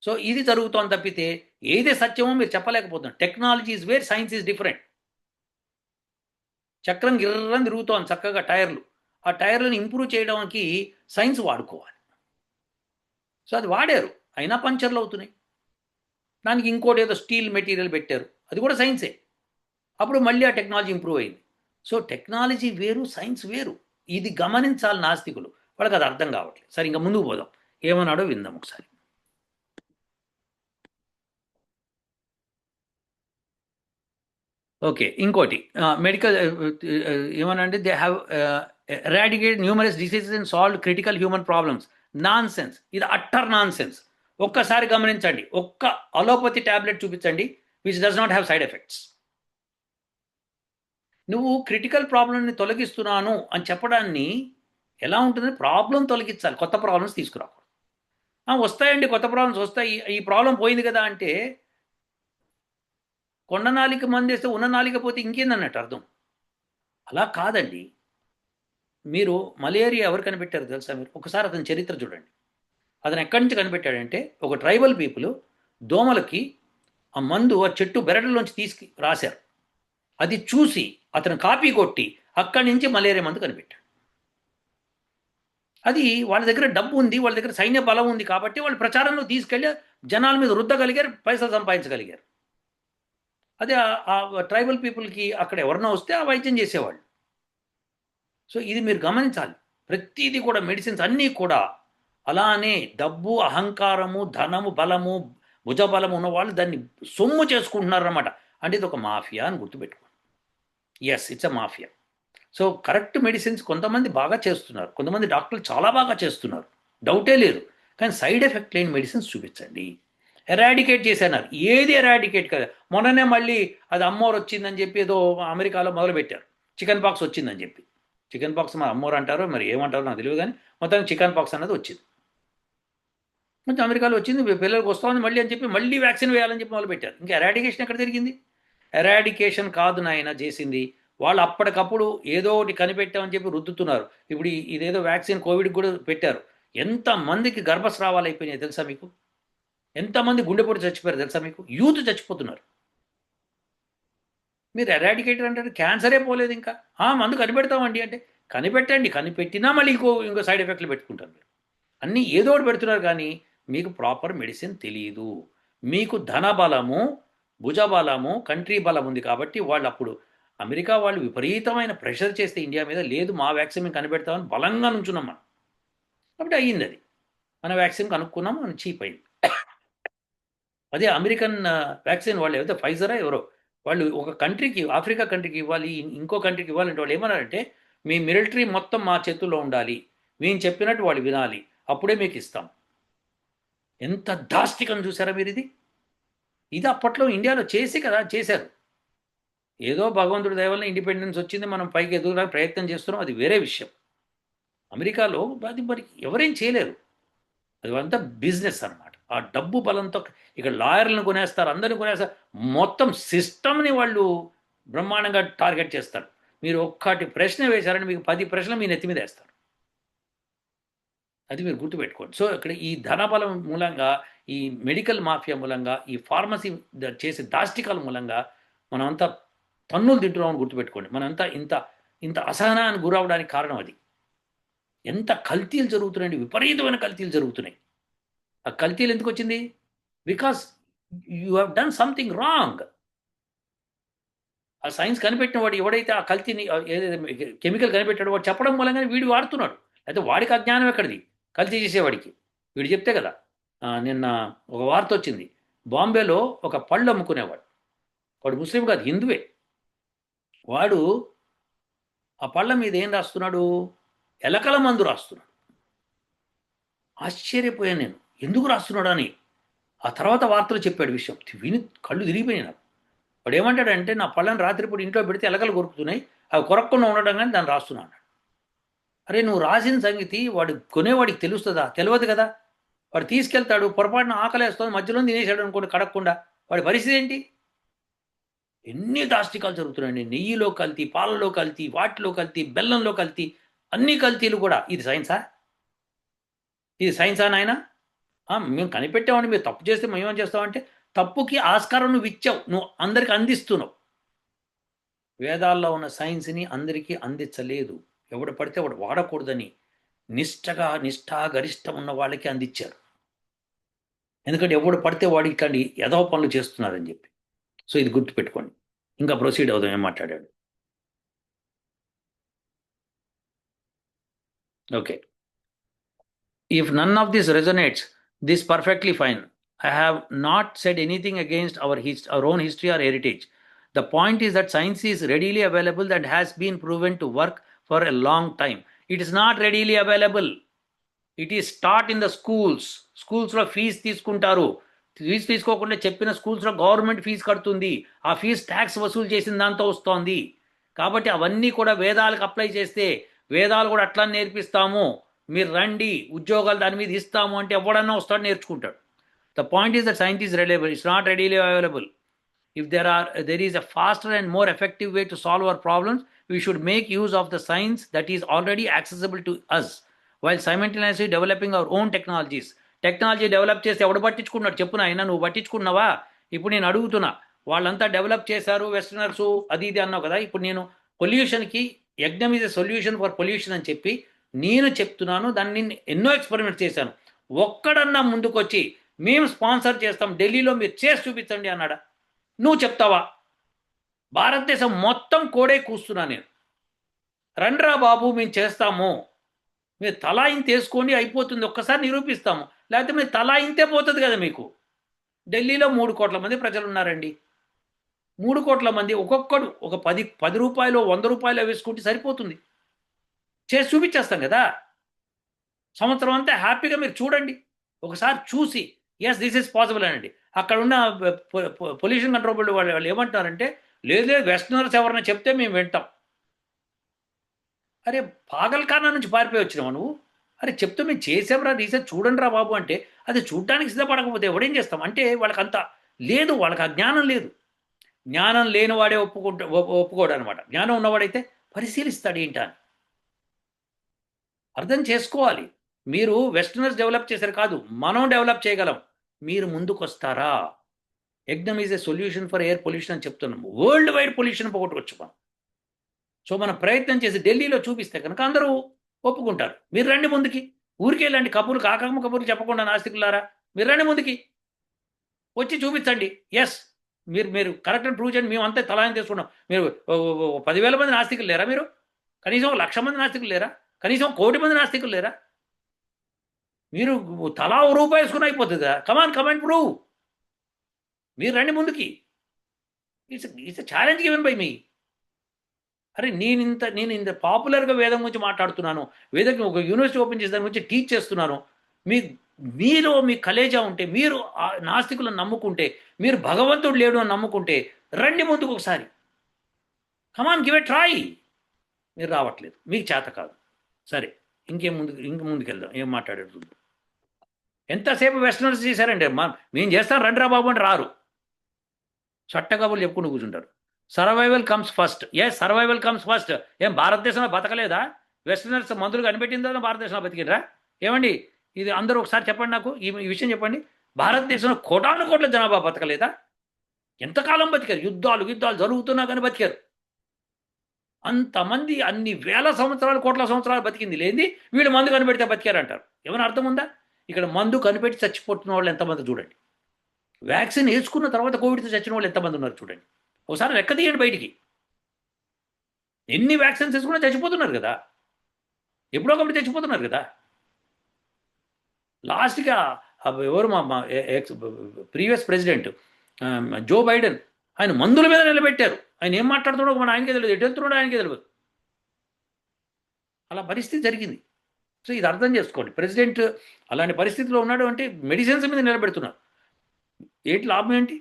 సో ఇది జరుగుతోంది తప్పితే ఏదే సత్యమో మీరు చెప్పలేకపోతున్నారు. Technology is where, science is different. చక్రం గిర్రని తిరుగుతోంది చక్కగా టైర్లు, ఆ టైర్లను ఇంప్రూవ్ చేయడానికి సైన్స్ వాడుకోవాలి. సో అది వాడారు, అయినా పంచర్లు అవుతున్నాయి. దానికి ఇంకోటి ఏదో స్టీల్ మెటీరియల్ పెట్టారు, అది కూడా సైన్సే. అప్పుడు మళ్ళీ ఆ టెక్నాలజీ ఇంప్రూవ్ అయింది. సో టెక్నాలజీ వేరు, సైన్స్ వేరు. ఇది గమనించాలి నాస్తికులు, వాళ్ళకి అది అర్థం కావట్లేదు. సరే ఇంకా ముందుకు పోదాం, ఏమన్నాడో విందాం ఒకసారి. ఓకే, ఇంకోటి మెడికల్ ఏమనంటే they have eradicate numerous diseases and solve critical human problems. Non sense, ఇది అట్టర్ నాన్ సెన్స్. ఒక్కసారి గమనించండి, ఒక్క అలోపతి ట్యాబ్లెట్ చూపించండి which does not have side effects. నువ్వు క్రిటికల్ ప్రాబ్లమ్ని తొలగిస్తున్నాను అని చెప్పడాన్ని ఎలా ఉంటుంది? ప్రాబ్లం తొలగించాలి, కొత్త ప్రాబ్లమ్స్ తీసుకురాకూడదు. వస్తాయండి కొత్త ప్రాబ్లమ్స్ వస్తాయి, ఈ ప్రాబ్లం పోయింది కదా అంటే కొండ నాలిక మందేస్తే ఉన్న నాలిక పోతే ఇంకేందన్నట్టు అర్థం. అలా కాదండి. మీరు మలేరియా ఎవరు కనిపెట్టారు తెలుసా? మీరు ఒకసారి అతని చరిత్ర చూడండి. అతను ఎక్కడి నుంచి కనిపెట్టాడంటే, ఒక ట్రైబల్ పీపుల్ దోమలకి ఆ మందు ఆ చెట్టు బెరడులోంచి తీసుకు రాశారు. అది చూసి అతను కాపీ కొట్టి అక్కడి నుంచి మలేరియా మందు కనిపెట్టాడు. అది వాళ్ళ దగ్గర డబ్బు ఉంది, వాళ్ళ దగ్గర సైన్య బలం ఉంది కాబట్టి వాళ్ళు ప్రచారంలో తీసుకెళ్ళి జనాల మీద రుద్దగలిగారు, పైసలు సంపాదించగలిగారు. అదే ఆ ట్రైబల్ పీపుల్కి అక్కడ ఎవరన్నా వస్తే ఆ వైద్యం చేసేవాళ్ళు. సో ఇది మీరు గమనించాలి. ప్రతిదీ కూడా మెడిసిన్స్ అన్నీ కూడా అలానే డబ్బు, అహంకారము, ధనము, బలము, భుజబలము ఉన్న వాళ్ళు దాన్ని సొమ్ము చేసుకుంటున్నారన్నమాట. అంటే ఇది ఒక మాఫియా అని గుర్తుపెట్టుకోండి. Yes, it's a mafia. So correct medicines కొంతమంది బాగా చేస్తున్నారు, కొంతమంది డాక్టర్లు చాలా బాగా చేస్తున్నారు, డౌటే లేదు. కానీ సైడ్ ఎఫెక్ట్ లేని మెడిసిన్స్ చూపించండి. ఎరాడికేట్ చేశారు, ఏది ఎరాడికేట్ కదా. మొన్ననే మళ్ళీ అది అమ్మోరు వచ్చిందని చెప్పి ఏదో అమెరికాలో మొదలుపెట్టారు, చికెన్ పాక్స్ వచ్చిందని చెప్పి. చికెన్ పాక్స్ మా అమ్మోరు అంటారో మరి ఏమంటారో నాకు తెలియదు, కానీ మొత్తం చికెన్ పాక్స్ అన్నది వచ్చింది. కొంచెం అమెరికాలో వచ్చింది, పిల్లలకు వస్తుంది మళ్ళీ అని చెప్పి మళ్ళీ వ్యాక్సిన్ వేయాలని చెప్పి మొదలుపెట్టారు. ఇంకా ఎరాడికేషన్ ఎక్కడ జరిగింది? ఎరాడికేషన్ కాదు నాయన చేసింది, వాళ్ళు అప్పటికప్పుడు ఏదో ఒకటి కనిపెట్టామని చెప్పి రుద్దుతున్నారు. ఇప్పుడు ఇదేదో వ్యాక్సిన్ కోవిడ్కి కూడా పెట్టారు. ఎంతమందికి గర్భస్రావాలు అయిపోయినాయి తెలుసా మీకు? ఎంతమంది గుండెపోటు చచ్చిపోయారు తెలుసా మీకు? యూత్ చచ్చిపోతున్నారు. మీరు ఎరాడికేటర్ అంటే క్యాన్సరే పోలేదు ఇంకా. మందు కనిపెడతామండి అంటే కనిపెట్టండి, కనిపెట్టినా మళ్ళీ ఇంకో సైడ్ ఎఫెక్ట్లు పెట్టుకుంటారు మీరు. అన్నీ ఏదో ఒకటి పెడుతున్నారు, కానీ మీకు ప్రాపర్ మెడిసిన్ తెలియదు. మీకు ధన బలము, భుజబలము, కంట్రీ బలం ఉంది కాబట్టి వాళ్ళు అప్పుడు అమెరికా వాళ్ళు విపరీతమైన ప్రెషర్ చేస్తే ఇండియా మీద, లేదు మా వ్యాక్సిన్ మేము కనిపెడతామని బలంగా నుంచున్నాం మనం. కాబట్టి అయ్యింది అది, మన వ్యాక్సిన్ కనుక్కున్నాం, మనం చీప్ అయింది. అదే అమెరికన్ వ్యాక్సిన్ వాళ్ళు ఏదైతే ఫైజరా ఎవరో వాళ్ళు ఒక కంట్రీకి, ఆఫ్రికా కంట్రీకి ఇవ్వాలి, ఇంకో కంట్రీకి ఇవ్వాలంటే వాళ్ళు ఏమన్నారంటే మీ మిలిటరీ మొత్తం మా చేతుల్లో ఉండాలి, మేము చెప్పినట్టు వాళ్ళు వినాలి, అప్పుడే మీకు ఇస్తాం. ఎంత దాష్టికం చూసారా మీరు? ఇది అప్పట్లో ఇండియాలో చేసి కదా చేశారు. ఏదో భగవంతుడి దయ వల్ల ఇండిపెండెన్స్ వచ్చింది, మనం పైకి ఎదుగుదలకు ప్రయత్నం చేస్తున్నాం, అది వేరే విషయం. అమెరికాలో అది మరి ఎవరేం చేయలేరు, అది అంతా బిజినెస్ అనమాట. ఆ డబ్బు బలంతో ఇక్కడ లాయర్లను కొనేస్తారు, అందరిని కొనేస్తారు, మొత్తం సిస్టమ్ని వాళ్ళు బ్రహ్మాండంగా టార్గెట్ చేస్తారు. మీరు ఒక్కటి ప్రశ్న వేశారని మీకు 10 ప్రశ్నలు మీ నెత్తి మీద వేస్తారు. అది మీరు గుర్తుపెట్టుకోండి. సో ఇక్కడ ఈ ధనబలం మూలంగా, ఈ మెడికల్ మాఫియా మూలంగా, ఈ ఫార్మసీ చేసే దాష్టికాల మూలంగా మనమంతా తన్నులు తింటున్నామని గుర్తుపెట్టుకోండి. మనంతా ఇంత ఇంత అసహనానికి గురవడానికి కారణం అది. ఎంత కల్తీలు జరుగుతున్నాయండి, విపరీతమైన కల్తీలు జరుగుతున్నాయి. ఆ కల్తీలు ఎందుకు వచ్చింది? Because you have done something wrong. ఆ సైన్స్ కనిపెట్టిన వాడు ఎవడైతే ఆ కల్తీని ఏదైతే కెమికల్ కనిపెట్టాడో వాడు చెప్పడం మూలంగానే వీడు వాడుతున్నాడు. అయితే వాడికి అజ్ఞానం ఎక్కడిది కల్తీ చేసేవాడికి? వీడు చెప్తే కదా. నిన్న ఒక వార్త వచ్చింది, బాంబేలో ఒక పళ్ళు అమ్ముకునేవాడు, వాడు ముస్లిం కాదు, హిందువే. వాడు ఆ పళ్ళ మీద ఏం రాస్తున్నాడు? ఎలకల మందు రాస్తున్నాడు. ఆశ్చర్యపోయాను నేను, ఎందుకు రాస్తున్నాడు అని. ఆ తర్వాత వార్తలు చెప్పాడు విషయం, విని కళ్ళు తిరిగిపోయినాయి నాకు. వాడు ఏమంటాడంటే నా పళ్ళని రాత్రిపూట ఇంట్లో పెడితే ఎలకలు కొరుకుతున్నాయి, అవి కొరక్కుండా ఉండడం కానీ దాన్ని రాస్తున్నాడు. అరే నువ్వు రాసిన సంగతి వాడు కొనేవాడికి తెలుస్తుందా? తెలియదు కదా. వాడు తీసుకెళ్తాడు, పొరపాటున ఆకలేస్తుంది, మధ్యలో తినేసాడు అనుకోండి కడగకుండా, వాడి పరిస్థితి ఏంటి? ఎన్ని దాష్టికాలు జరుగుతున్నాయండి. నెయ్యిలో కల్తీ, పాలలో కల్తీ, వాటిలో కల్తీ, బెల్లంలో కల్తీ, అన్ని కల్తీలు కూడా. ఇది సైన్సా? ఇది సైన్సా నాయన? మేము కనిపెట్టామని మీరు తప్పు చేస్తే మేము ఏం చేస్తామంటే, తప్పుకి ఆస్కారం నువ్వు ఇచ్చావు, నువ్వు అందరికి అందిస్తున్నావు. వేదాల్లో ఉన్న సైన్స్ని అందరికీ అందించలేదు, ఎవడు పడితే వాడు వాడకూడదని నిష్ఠాగరిష్టం ఉన్న వాళ్ళకి అందించారు. ఎందుకంటే ఎవడు పడితే వాడు ఇట్లాంటి ఎదవ పనులు చేస్తున్నారని చెప్పి. సో ఇది గుర్తుపెట్టుకోండి. ఇంకా ప్రొసీడ్ అవుదాం, ఏం మాట్లాడాడు. Okay, if none of this resonates, this perfectly fine. I have not said anything against our own history or heritage. The point is that science is readily available and has been proven to work for a long time. It is not readily available. It is taught in the schools. స్కూల్స్లో fee తీసుకుంటారు, fee తీసుకోకుండా చెప్పిన స్కూల్స్లో government fee కడుతుంది, ఆ fee tax వసూలు చేసిన దాంతో వస్తోంది. కాబట్టి అవన్నీ కూడా వేదాలకు అప్లై చేస్తే వేదాలు కూడా అట్లా నేర్పిస్తాము, మీరు రండి ఉద్యోగాలు దాని మీద ఇస్తాము అంటే ఎవడన్నా వస్తాడు, నేర్చుకుంటాడు. The point is that science is reliable, it's not readily available. If there is a faster and more effective way to solve our problems, we should make use of the science that is already accessible to us, while simultaneously developing our own technologies. Technology develop చేస్తే ఎవడు పట్టించుకున్నాడు? చెప్పున అయినా నువ్వు పట్టించుకున్నావా? ఇప్పుడు నేను అడుగుతున్నా, వాళ్ళంతా develop చేశారు వెస్టర్నర్స్ అది ఇది అన్నావు కదా. ఇప్పుడు నేను పొల్యూషన్కి యజ్ఞం is a solution for pollution అని చెప్పి నేను చెప్తున్నాను. దాన్ని ఎన్నో ఎక్స్పెరిమెంట్ చేశాను. ఒక్కడన్నా ముందుకొచ్చి మేము స్పాన్సర్ చేస్తాం ఢిల్లీలో మీరు చేసి చూపించండి అన్నాడా? నువ్వు చెప్తావా? భారతదేశం మొత్తం కోడే కూస్తున్నా నేను. రండ్రా బాబు మేము చేస్తాము, మీరు తలా ఇంత వేసుకోండి అయిపోతుంది, ఒక్కసారి నిరూపిస్తాము. లేకపోతే మీరు తలా ఇంతే పోతుంది కదా మీకు. ఢిల్లీలో 3 కోట్ల మంది ప్రజలు ఉన్నారండి. 3 కోట్ల మంది ఒక్కొక్కడు ఒక 10 రూపాయలు 100 రూపాయలు వేసుకుంటే సరిపోతుంది. చేసి చూపించేస్తాం కదా. సంవత్సరం అంతా హ్యాపీగా మీరు చూడండి. ఒకసారి చూసి ఎస్ దిస్ ఇస్ పాసిబుల్ అనండి. అక్కడ ఉన్న పొల్యూషన్ కంట్రోల్ బోర్డు వాళ్ళు ఏమంటారంటే, లేదు లేదు వెస్టర్నర్స్ ఎవరైనా చెప్తే మేము వింటాం. అరే పాగల్ఖానా నుంచి పారిపోయి వచ్చినావు నువ్వు. అరే చెప్తే మేము చేసాంరా రీసెర్చ్ చూడండి రా బాబు అంటే అది చూడడానికి సిద్ధపడకపోతే ఎవడేం చేస్తాం? అంటే వాళ్ళకి అంత లేదు, వాళ్ళకి ఆ జ్ఞానం లేదు. జ్ఞానం లేనివాడే ఒప్పుకోడు అనమాట. జ్ఞానం ఉన్నవాడైతే పరిశీలిస్తాడు ఏంటా అని. అర్థం చేసుకోవాలి. మీరు వెస్టర్నర్స్ డెవలప్ చేశారు కాదు, మనం డెవలప్ చేయగలం. మీరు ముందుకు వస్తారా? యజ్ఞం is a solution for air pollution అని చెప్తున్నాము. వరల్డ్ వైడ్ పొల్యూషన్ పోగొట్టుకోవచ్చు మనం. సో మనం ప్రయత్నం చేసి ఢిల్లీలో చూపిస్తే కనుక అందరూ ఒప్పుకుంటారు. మీరు రండి ముందుకి. ఊరికే వెళ్ళండి కబుర్లు కాకమ్మ కబుర్లు చెప్పకుండా నాస్తికులారా. మీరు రండి ముందుకి, వచ్చి చూపించండి. ఎస్ మీరు మీరు కరెక్ట్ అని ప్రూవ్ చేయండి. మేము అంతా తలాని తీసుకున్నాం. మీరు 10,000 మంది నాస్తికులు లేరా? మీరు కనీసం 1,00,000 మంది నాస్తికులు లేరా? కనీసం 1,00,00,000 మంది నాస్తికులు లేరా? మీరు తలా రూపాయి వేసుకుని అయిపోతుంది కదా. Command prove. మీరు రండి ముందుకి. ఇట్స్ ఛాలెంజ్ గివెన్ బై మీ. అరే నేను ఇంత పాపులర్గా వేదం గురించి మాట్లాడుతున్నాను. వేదం ఒక యూనివర్సిటీ ఓపెన్ చేసి దాని గురించి టీచ్ చేస్తున్నాను. మీలో మీ కలేజా ఉంటే, మీరు నాస్తికులను నమ్ముకుంటే, మీరు భగవంతుడు లేడు అని నమ్ముకుంటే రండి ముందుకు ఒకసారి. Come on give a try. మీరు రావట్లేదు, మీకు చేత కాదు. సరే ఇంక ముందుకెళ్దాం. ఏం మాట్లాడారు? ఎంతసేపు వెస్టర్నర్స్ చేశారంటే మేము చేస్తాం రండి రా బాబు అని రారు. చట్టకబులు చెప్పుకుంటూ కూర్చుంటారు. Survival comes first. Survival comes first. ఏం భారతదేశంలో బతకలేదా? వెస్టర్నర్స్ మందులు కనిపెట్టిందా భారతదేశంలో బతికిరా? ఏమండి ఇది అందరూ ఒకసారి చెప్పండి నాకు, ఈ విషయం చెప్పండి. భారతదేశంలో కోట్ల జనాభా బతకలేదా? ఎంతకాలం బతికారు? యుద్ధాలు జరుగుతున్నా కానీ బతికారు. అంతమంది అన్ని వేల సంవత్సరాలు కోట్ల సంవత్సరాలు బతికింది లేనిది వీళ్ళు మందు కనిపెడితే బతికారంటారు. ఏమైనా అర్థం ఉందా? ఇక్కడ మందు కనిపెట్టి చచ్చిపోతున్న వాళ్ళు ఎంతమంది చూడండి. వ్యాక్సిన్ వేసుకున్న తర్వాత కోవిడ్తో చచ్చిన వాళ్ళు ఎంతమంది ఉన్నారు చూడండి. ఒకసారి లెక్క తీయండి బయటికి. ఎన్ని వ్యాక్సిన్స్ వేసుకున్నా చచ్చిపోతున్నారు కదా. ఎప్పుడో ఒకటి చచ్చిపోతున్నారు కదా. లాస్ట్గా ఎవరు మా ప్రీవియస్ ప్రెసిడెంట్ జో బైడెన్, ఆయన మందుల మీద నిలబెట్టారు. ఆయన ఏం మాట్లాడుతున్నాడో మన ఆయనకే తెలియదు, ఎటు వెళ్తున్నాడో ఆయనకే తెలియదు. అలా పరిస్థితి జరిగింది. సో ఇది అర్థం చేసుకోండి. ప్రెసిడెంట్ అలాంటి పరిస్థితిలో ఉన్నాడు అంటే మెడిసిన్స్ మీద నిలబెడుతున్నారు. ఏంటి లాభం ఏంటి?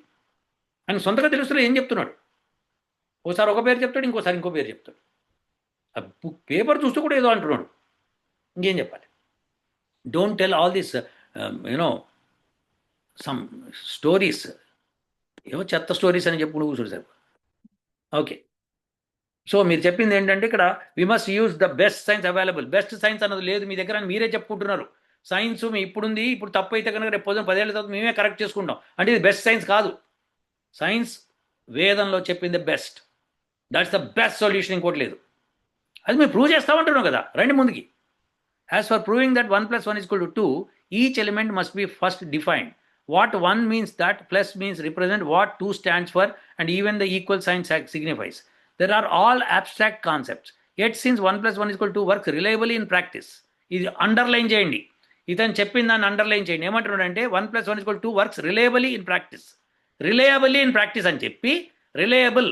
ఆయన సొంతగా తెలుస్తున్నా ఏం చెప్తున్నాడు? ఓసారి ఒక పేరు చెప్తాడు, ఇంకోసారి ఇంకో పేరు చెప్తాడు. ఆ పేపర్ చూస్తూ కూడా ఏదో అంటున్నాడు. ఇంకేం చెప్పాలి? Don't tell all this some stories. ఏవో చెత్త స్టోరీస్ అని చెప్పి కూర్చోడు సార్. ఓకే, సో మీరు చెప్పింది ఏంటంటే ఇక్కడ we must use the best science available. Best science అన్నది లేదు మీ దగ్గర అని మీరే చెప్పుకుంటున్నారు. సైన్స్ మీ ఇప్పుడుంది, ఇప్పుడు తప్పు అయితే కనుక రేపు పొద్దున 10 ఏళ్ళ తర్వాత మేమే కరెక్ట్ చేసుకుంటాం అంటే ఇది బెస్ట్ సైన్స్ కాదు. సైన్స్ వేదంలో చెప్పింది best. That's the best solution, ఇంకోటి లేదు. అది మేము ప్రూవ్ చేస్తామంటున్నాం కదా, రండి ముందుకి. As for proving that 1 + 1 = 2, each element must be first defined. What 1 means, that plus means represent what 2 stands for, and even the equal sign signifies. There are all abstract concepts. Yet since 1 + 1 = 2 works reliably in practice. ఇది underline చేయండి. ఇతను చెప్పిన దాన్ని underline చేయండి. ఏమంటున్నాడంటే 1 + 1 = 2 works reliably in practice. Reliably in practice అని చెప్పి, reliable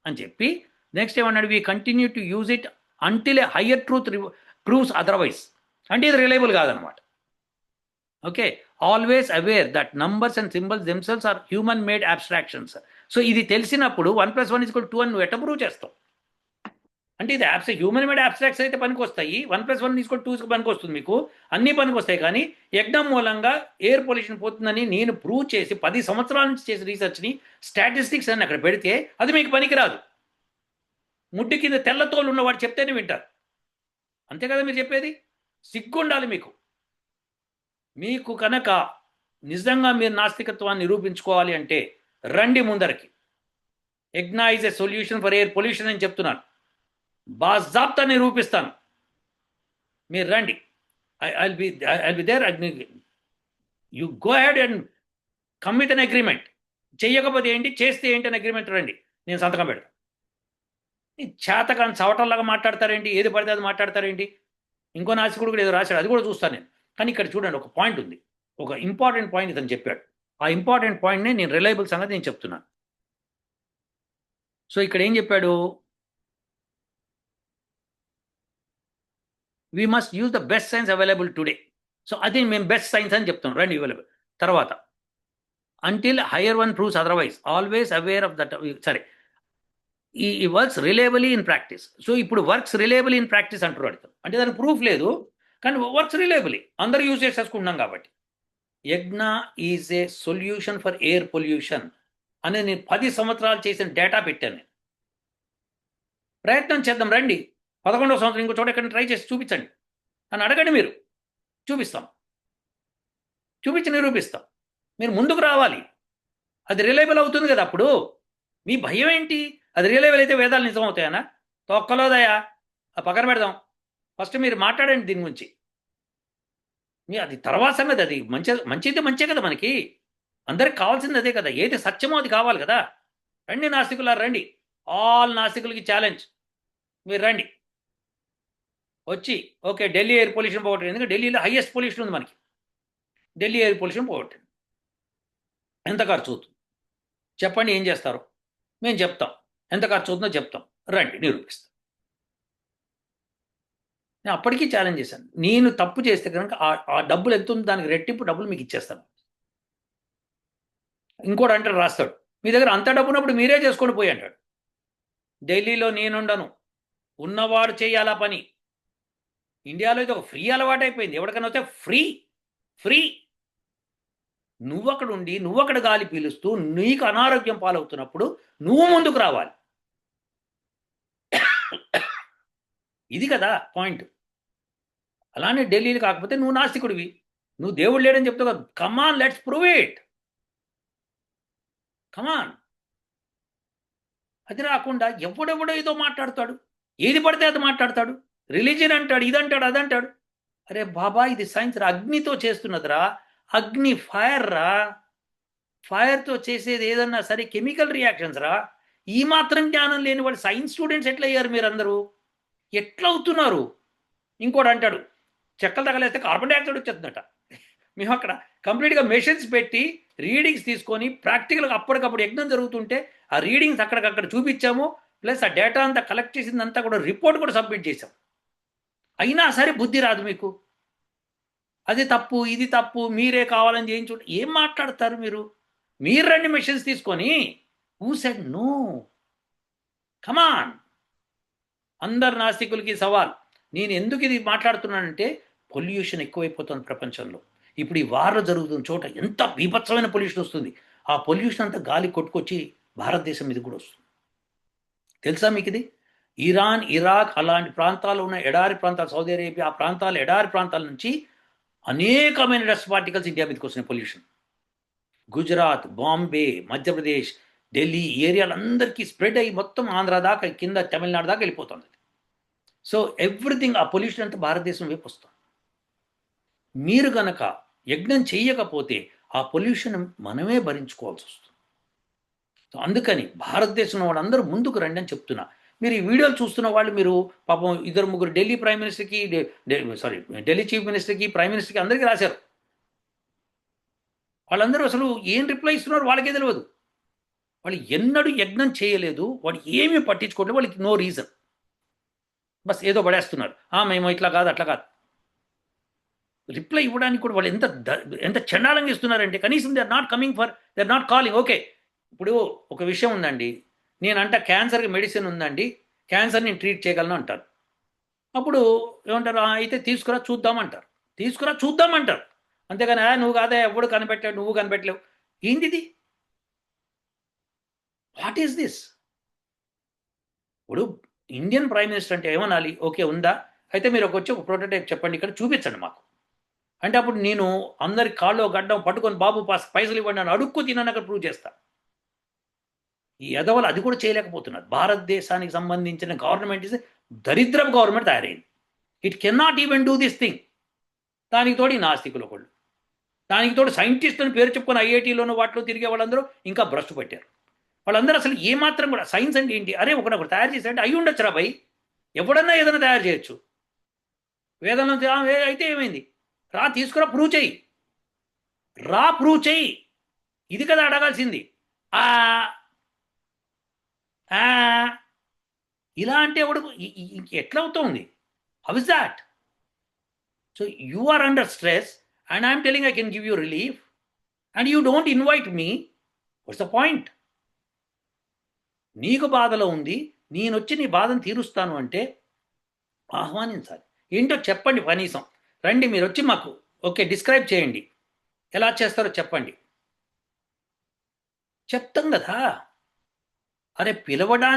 అని చెప్పి నెక్స్ట్ ఏమన్నాడు? We continue to use it until a higher truth proves otherwise. అంటే ఇది రిలయబుల్ కాదనమాట. Okay, always aware that numbers and symbols themselves are human made abstractions. So ఇది తెలిసినప్పుడు 1 + 1 = 2 అని నువ్వు ఎట్ట ప్రూవ్ చేస్తావు? అంటే ఇది హ్యూమన్ మేడ్ అబ్స్ట్రాక్ట్స్ అయితే పనికి వస్తాయి. 1 + 1 = 2 పనికి వస్తుంది, మీకు అన్నీ పనికి వస్తాయి. కానీ యజ్ఞం మూలంగా ఎయిర్ పొల్యూషన్ పోతుందని నేను ప్రూవ్ చేసి 10 సంవత్సరాల నుంచి చేసిన రీసెర్చ్ని స్టాటిస్టిక్స్ అని అక్కడ పెడితే అది మీకు పనికిరాదు. ముడ్డి కింద తెల్లతోలు ఉన్నవాడు చెప్తేనే వింటారు. అంతే కదా మీరు చెప్పేది? సిగ్గుండాలి మీకు. మీకు కనుక నిజంగా మీరు నాస్తికత్వాన్ని నిరూపించుకోవాలి అంటే రండి ముందరికి. Yajna is a solution for air pollution అని చెప్తున్నాను. బాజాబ్తా నిరూపిస్తాను. మీరు రండి. I be there. You go head and come with an agreement. చెయ్యకపోతే ఏంటి, చేస్తే ఏంటి అని అగ్రిమెంట్ రండి, నేను సంతకం పెడతాను. చేతకాని చవటల్లాగా మాట్లాడతారేంటి, ఏది పడితే అది మాట్లాడతారేంటి. ఇంకో నాసికుడు కూడా ఏదో రాశాడు, అది కూడా చూస్తాను నేను. కానీ ఇక్కడ చూడండి, ఒక పాయింట్ ఉంది, ఒక ఇంపార్టెంట్ పాయింట్ ఇతను చెప్పాడు. ఆ ఇంపార్టెంట్ పాయింట్ని నేను రిలయబుల్ సంగతి నేను చెప్తున్నాను. సో ఇక్కడ ఏం చెప్పాడు, we must use the best science available today. So అది మేము బెస్ట్ సైన్స్ అని చెప్తాం, రండి అవైలబుల్. తర్వాత until hire one proves otherwise always aware of that. సరే, ఈ works reliable in practice. So ఇప్పుడు వర్క్స్ రిలేబుల్ ఇన్ ప్రాక్టీస్ అంటున్నాడు. అంటే దానికి ప్రూఫ్ లేదు, కానీ వర్క్స్ రిలేబుల్, అందరూ యూజ్ చేసేసుకుంటున్నాం కాబట్టి. యజ్ఞ is a solution for air pollution అనేది నేను 10 సంవత్సరాలు చేసిన డేటా పెట్టాను నేను. ప్రయత్నం చేద్దాం రండి. 11వ సంవత్సరం ఇంకో చోట ఎక్కడ ట్రై చేసి చూపించండి అని అడగండి, మీరు చూపిస్తాం, చూపించి నిరూపిస్తాం. మీరు ముందుకు రావాలి, అది రిలయబుల్ అవుతుంది కదా. అప్పుడు మీ భయం ఏంటి, అది రిలయబుల్ అయితే వేదాలు నిజం అవుతాయనా? తొక్కలోదయా, పక్కన పెడదాం. ఫస్ట్ మీరు మాట్లాడండి దీని గురించి. మీ అది తర్వాత సంగతి, అది మంచిది మంచే కదా, మనకి అందరికి కావాల్సింది అదే కదా. ఏది సత్యమో అది కావాలి కదా. రండి నాస్తికులారు, రండి. ఆల్ నాస్తికులకి ఛాలెంజ్, మీరు రండి వచ్చి. ఓకే, ఢిల్లీ ఎయిర్ పొల్యూషన్ పోగొట్టండి, ఎందుకంటే ఢిల్లీలో హైయెస్ట్ పొల్యూషన్ ఉంది మనకి. ఢిల్లీ ఎయిర్ పొల్యూషన్ పోగొట్టండి. ఎంత ఖర్చు అవుతుంది చెప్పండి, ఏం చేస్తారు మేము చెప్తాం. ఎంత ఖర్చు అవుతుందో చెప్తాం, రండి నిరూపిస్తాం. నేను అప్పటికీ ఛాలెంజ్ చేశాను, నేను తప్పు చేస్తే కనుక ఆ డబ్బులు ఎంత ఉంది దానికి రెట్టింపు డబ్బులు మీకు ఇచ్చేస్తాను. ఇంకోటి అంటాడు, రాస్తాడు, మీ దగ్గర అంత డబ్బు ఉన్నప్పుడు మీరే చేసుకొని పోయి అంటాడు. ఢిల్లీలో నేనుండను, ఉన్నవాడు చేయాలా పని. ఇండియాలో ఇది ఒక ఫ్రీ అలవాటు అయిపోయింది. ఎవరికైనా వస్తే ఫ్రీ ఫ్రీ. నువ్వక్కడ ఉండి నువ్వక్కడ గాలి పీలుస్తూ నీకు అనారోగ్యం పాలవుతున్నప్పుడు నువ్వు ముందుకు రావాలి. ఇది కదా పాయింట్. అలానే ఢిల్లీలో కాకపోతే నువ్వు నాస్తికుడివి, నువ్వు దేవుడు లేడని చెప్తావు కదా. కమాన్, లెట్స్ ప్రూవ్ ఇట్, కమాన్. అది రాకుండా ఎవడెవడో ఏదో మాట్లాడతాడు, ఏది పడితే అది మాట్లాడతాడు, రిలీజియన్ అంటాడు, ఇదంటాడు, అదంటాడు. అరే బాబా, ఇది సైన్స్ రా, అగ్నితో చేస్తున్నదిరా. అగ్ని ఫైర్ రా, ఫైర్తో చేసేది ఏదన్నా సరే కెమికల్ రియాక్షన్స్ రా. ఈ మాత్రం జ్ఞానం లేని వాళ్ళు సైన్స్ స్టూడెంట్స్ ఎట్లా అయ్యారు మీరందరూ, ఎట్లా అవుతున్నారు? ఇంకోటి అంటాడు, చెక్కలు తగలేస్తే కార్బన్ డైఆక్సైడ్ వచ్చేస్తుందట. మేము అక్కడ కంప్లీట్గా మెషిన్స్ పెట్టి రీడింగ్స్ తీసుకొని ప్రాక్టికల్గా అప్పటికప్పుడు యజ్ఞం జరుగుతుంటే ఆ రీడింగ్స్ అక్కడికక్కడ చూపించాము. ప్లస్ ఆ డేటా అంతా కలెక్ట్ చేసిందంతా కూడా రిపోర్ట్ కూడా సబ్మిట్ చేసాం. అయినా సరే బుద్ధి రాదు మీకు. అది తప్పు, ఇది తప్పు, మీరే కావాలని చేయించు. ఏం మాట్లాడతారు మీరు? మీరు రండి మెషిన్స్ తీసుకొని. Who said no? కమాన్. అందరు నాస్తికులకి సవాల్. నేను ఎందుకు ఇది మాట్లాడుతున్నానంటే పొల్యూషన్ ఎక్కువైపోతుంది ప్రపంచంలో. ఇప్పుడు ఈ వార్లు జరుగుతున్న చోట ఎంత బీభత్సమైన పొల్యూషన్ వస్తుంది. ఆ పొల్యూషన్ అంతా గాలి కొట్టుకొచ్చి భారతదేశం మీద కూడా వస్తుంది. తెలుసా మీకు ఇది? ఇరాన్, ఇరాక్ అలాంటి ప్రాంతాల్లో ఉన్న ఎడారి ప్రాంతాలు, సౌదీ అరేబియా, ఆ ప్రాంతాలు, ఎడారి ప్రాంతాల నుంచి అనేకమైన డస్ట్ పార్టికల్స్ ఇండియా మీదకి వస్తున్నాయి. పొల్యూషన్ గుజరాత్, బాంబే, మధ్యప్రదేశ్, ఢిల్లీ ఈ ఏరియాలందరికీ స్ప్రెడ్ అయ్యి మొత్తం ఆంధ్ర దాకా, కింద తమిళనాడు దాకా వెళ్ళిపోతుంది. సో ఎవ్రీథింగ్, ఆ పొల్యూషన్ అంతా భారతదేశం వైపు వస్తుంది. మీరు గనక యజ్ఞం చేయకపోతే ఆ పొల్యూషన్ మనమే భరించుకోవాల్సి వస్తుంది. సో అందుకని భారతదేశంలో వాళ్ళందరూ ముందుకు రండి అని చెప్తున్నా. మీరు ఈ వీడియోలు చూస్తున్న వాళ్ళు, మీరు పాపం 2-3 ఢిల్లీ ప్రైమ్ మినిస్టర్కి, ఢిల్లీ చీఫ్ మినిస్టర్కి, ప్రైమ్ మినిస్టర్కి అందరికీ రాశారు. వాళ్ళందరూ అసలు ఏం రిప్లై ఇస్తున్నారు వాళ్ళకే తెలియదు. వాళ్ళు ఎన్నడూ యజ్ఞం చేయలేదు, వాళ్ళు ఏమీ పట్టించుకోవట్లేదు, వాళ్ళకి నో రీజన్, బస్ ఏదో పడేస్తున్నారు. మేము ఇట్లా కాదు, అట్లా కాదు. రిప్లై ఇవ్వడానికి కూడా వాళ్ళు ఎంత చండాలంగా ఇస్తున్నారంటే కనీసం they are not coming for, they are not calling. Okay, ఇప్పుడు ఒక విషయం ఉందండి, నేనంట క్యాన్సర్కి మెడిసిన్ ఉందండి, క్యాన్సర్ నేను ట్రీట్ చేయగలను అంటారు. అప్పుడు ఏమంటారు, అయితే తీసుకురా చూద్దామంటారు, తీసుకురా చూద్దామంటారు. అంతేగాని నువ్వు కాదా, ఎవడు కనిపెట్టాడు, నువ్వు కనిపెట్టలేవు. ఏంటిది? What is this? ఇప్పుడు ఇండియన్ ప్రైమ్ మినిస్టర్ అంటే ఏమనాలి? ఓకే ఉందా, అయితే మీరు వచ్చి ఒక ప్రోటోటైప్ చెప్పండి, ఇక్కడ చూపించండి మాకు అంటే. అప్పుడు నేను అందరి కాళ్ళు గడ్డం పట్టుకొని బాబు పైసలు ఇవ్వండి అని అడుక్కు తినని అక్కడ ప్రూవ్ చేస్తా. ఈ ఎదవలు అది కూడా చేయలేకపోతున్నారు. భారతదేశానికి సంబంధించిన గవర్నమెంట్ ఇస్ దరిద్రపు గవర్నమెంట్ తయారైంది. It can not even do this thing. దానికి తోడు ఈ నాస్తికులు ఒకళ్ళు, దానికి తోడు సైంటిస్టులను పేరు చెప్పుకొని ఐఐటీలోనూ వాటిలో తిరిగే వాళ్ళందరూ ఇంకా భ్రష్టు పట్టారు. వాళ్ళందరూ అసలు ఏమాత్రం కూడా సైన్స్ అంటే ఏంటి, అరే ఒకటి తయారు చేశారంటే అయి ఉండొచ్చురా భయ్, ఎవడన్నా ఏదైనా తయారు చేయొచ్చు. వేదంలో అయితే ఏమైంది, రా తీసుకురా ప్రూవ్ చెయ్యి, రా ప్రూవ్ చెయ్యి, ఇది కదా అడగాల్సింది. ఆ ఆ, ఇలా అంటే ఎవడు ఎట్లా అవుతుంది, how is that? So you are under stress and I'm telling I can give you relief and you don't invite me. What's the point? నీకు బాధలో ఉంది, నేను వచ్చి నీ బాధను తీరుస్తాను అంటే ఆహ్వానించాలి. ఏంటో చెప్పండి కనీసం, రండి మీరు వచ్చి మాకు ఓకే డిస్క్రైబ్ చేయండి, ఎలా చేస్తారో చెప్పండి, చెప్తాం కదా. అరే పిలవడానికి